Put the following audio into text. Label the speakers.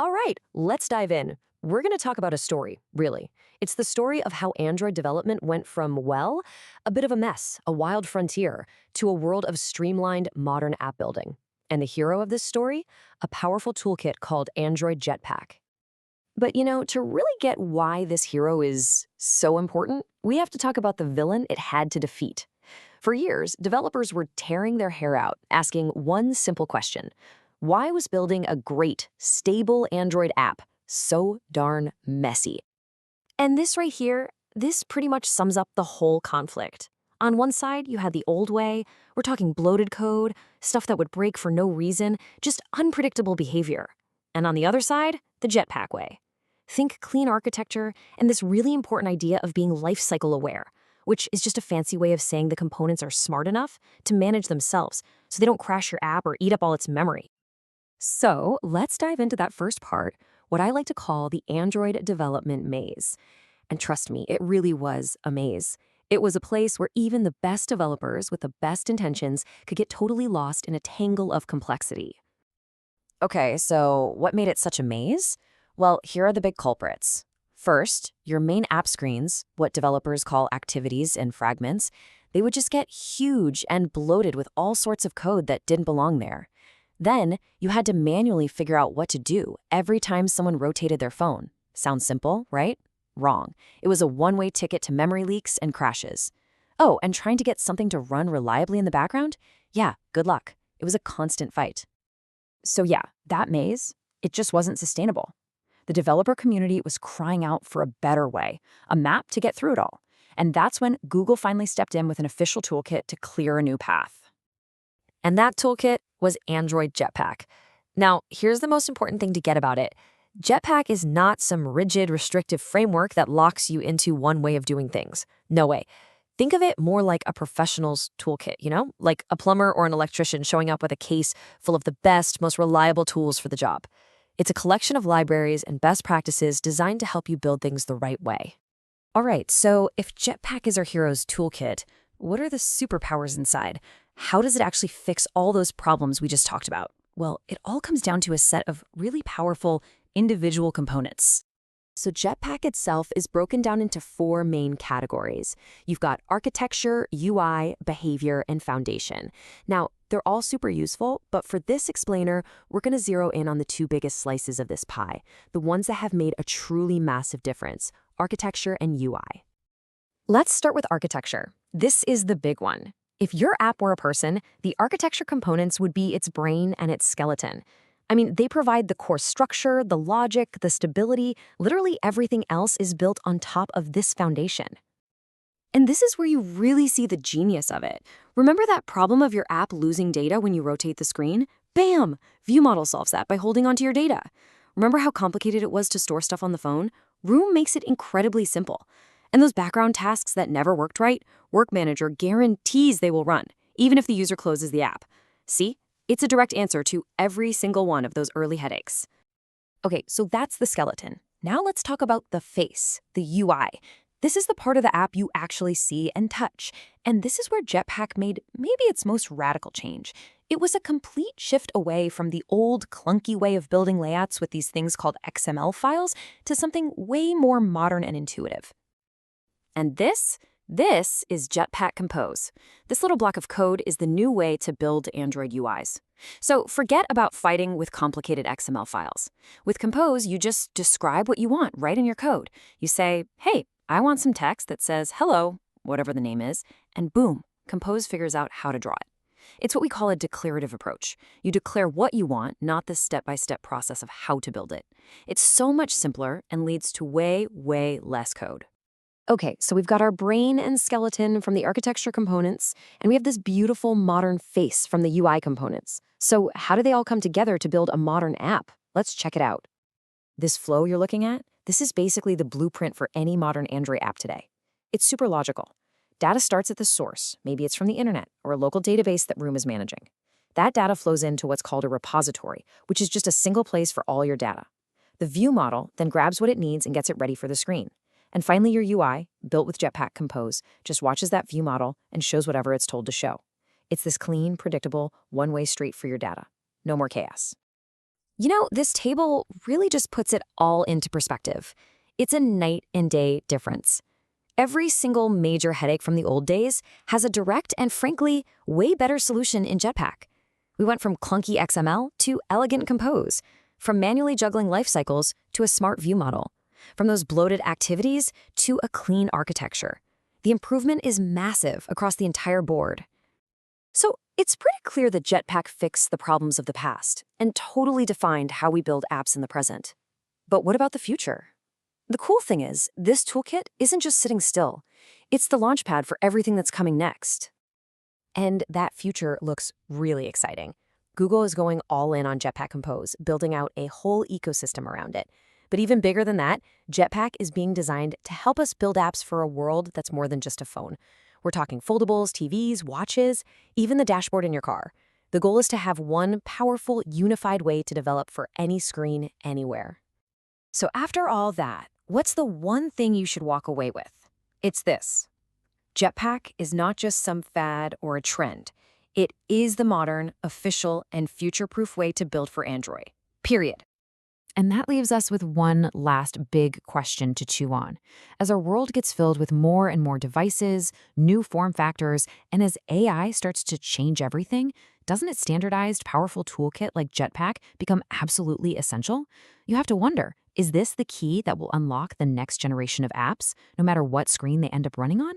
Speaker 1: All right, let's dive in. We're going to talk about a story, really. It's the story of how Android development went from, well, a bit of a mess, a wild frontier, to a world of streamlined, modern app building. And the hero of this story? A powerful toolkit called Android Jetpack. But to really get why this hero is so important, we have to talk about the villain it had to defeat. For years, developers were tearing their hair out, asking one simple question. Why was building a great, stable Android app so darn messy? And this right here, this pretty much sums up the whole conflict. On one side, you had the old way. We're talking bloated code, stuff that would break for no reason, just unpredictable behavior. And on the other side, the Jetpack way. Think clean architecture and this really important idea of being lifecycle-aware, which is just a fancy way of saying the components are smart enough to manage themselves so they don't crash your app or eat up all its memory. So let's dive into that first part, what I like to call the Android development maze. And trust me, it really was a maze. It was a place where even the best developers with the best intentions could get totally lost in a tangle of complexity. Okay, so what made it such a maze? Well, here are the big culprits. First, your main app screens, what developers call activities and fragments, they would just get huge and bloated with all sorts of code that didn't belong there. Then, you had to manually figure out what to do every time someone rotated their phone. Sounds simple, right? Wrong. It was a one-way ticket to memory leaks and crashes. Oh, and trying to get something to run reliably in the background? Yeah, good luck. It was a constant fight. So yeah, that maze, it just wasn't sustainable. The developer community was crying out for a better way, a map to get through it all. And that's when Google finally stepped in with an official toolkit to clear a new path. And that toolkit was Android Jetpack. Now, here's the most important thing to get about it. Jetpack is not some rigid, restrictive framework that locks you into one way of doing things. No way. Think of it more like a professional's toolkit, like a plumber or an electrician showing up with a case full of the best, most reliable tools for the job. It's a collection of libraries and best practices designed to help you build things the right way. All right, so if Jetpack is our hero's toolkit, what are the superpowers inside? How does it actually fix all those problems we just talked about? Well, it all comes down to a set of really powerful individual components. So Jetpack itself is broken down into 4 main categories. You've got architecture, UI, behavior, and foundation. Now, they're all super useful, but for this explainer, we're going to zero in on the 2 biggest slices of this pie, the ones that have made a truly massive difference, architecture and UI. Let's start with architecture. This is the big one. If your app were a person, the architecture components would be its brain and its skeleton. I mean, they provide the core structure, the logic, the stability. Literally everything else is built on top of this foundation. And this is where you really see the genius of it. Remember that problem of your app losing data when you rotate the screen? Bam! ViewModel solves that by holding onto your data. Remember how complicated it was to store stuff on the phone? Room makes it incredibly simple. And those background tasks that never worked right, WorkManager guarantees they will run, even if the user closes the app. See? It's a direct answer to every single one of those early headaches. Okay, so that's the skeleton. Now let's talk about the face, the UI. This is the part of the app you actually see and touch. And this is where Jetpack made maybe its most radical change. It was a complete shift away from the old clunky way of building layouts with these things called XML files to something way more modern and intuitive. And this is Jetpack Compose. This little block of code is the new way to build Android UIs. So forget about fighting with complicated XML files. With Compose, you just describe what you want right in your code. You say, hey, I want some text that says, hello, whatever the name is, and boom, Compose figures out how to draw it. It's what we call a declarative approach. You declare what you want, not the step-by-step process of how to build it. It's so much simpler and leads to way, way less code. Okay, so we've got our brain and skeleton from the architecture components, and we have this beautiful modern face from the UI components. So how do they all come together to build a modern app? Let's check it out. This flow you're looking at, this is basically the blueprint for any modern Android app today. It's super logical. Data starts at the source. Maybe it's from the internet or a local database that Room is managing. That data flows into what's called a repository, which is just a single place for all your data. The view model then grabs what it needs and gets it ready for the screen. And finally, your UI, built with Jetpack Compose, just watches that view model and shows whatever it's told to show. It's this clean, predictable, one-way street for your data. No more chaos.
Speaker 2: This table really just puts it all into perspective. It's a night and day difference. Every single major headache from the old days has a direct and frankly, way better solution in Jetpack. We went from clunky XML to elegant Compose, from manually juggling life cycles to a smart ViewModel, from those bloated activities to a clean architecture. The improvement is massive across the entire board. So it's pretty clear that Jetpack fixed the problems of the past and totally defined how we build apps in the present. But what about the future? The cool thing is, this toolkit isn't just sitting still. It's the launchpad for everything that's coming next. And that future looks really exciting. Google is going all in on Jetpack Compose, building out a whole ecosystem around it. But even bigger than that, Jetpack is being designed to help us build apps for a world that's more than just a phone. We're talking foldables, TVs, watches, even the dashboard in your car. The goal is to have one powerful, unified way to develop for any screen, anywhere. So after all that, what's the one thing you should walk away with? It's this. Jetpack is not just some fad or a trend. It is the modern, official, and future-proof way to build for Android. Period.
Speaker 1: And that leaves us with one last big question to chew on. As our world gets filled with more and more devices, new form factors, and as AI starts to change everything, doesn't a standardized, powerful toolkit like Jetpack become absolutely essential? You have to wonder, is this the key that will unlock the next generation of apps, no matter what screen they end up running on?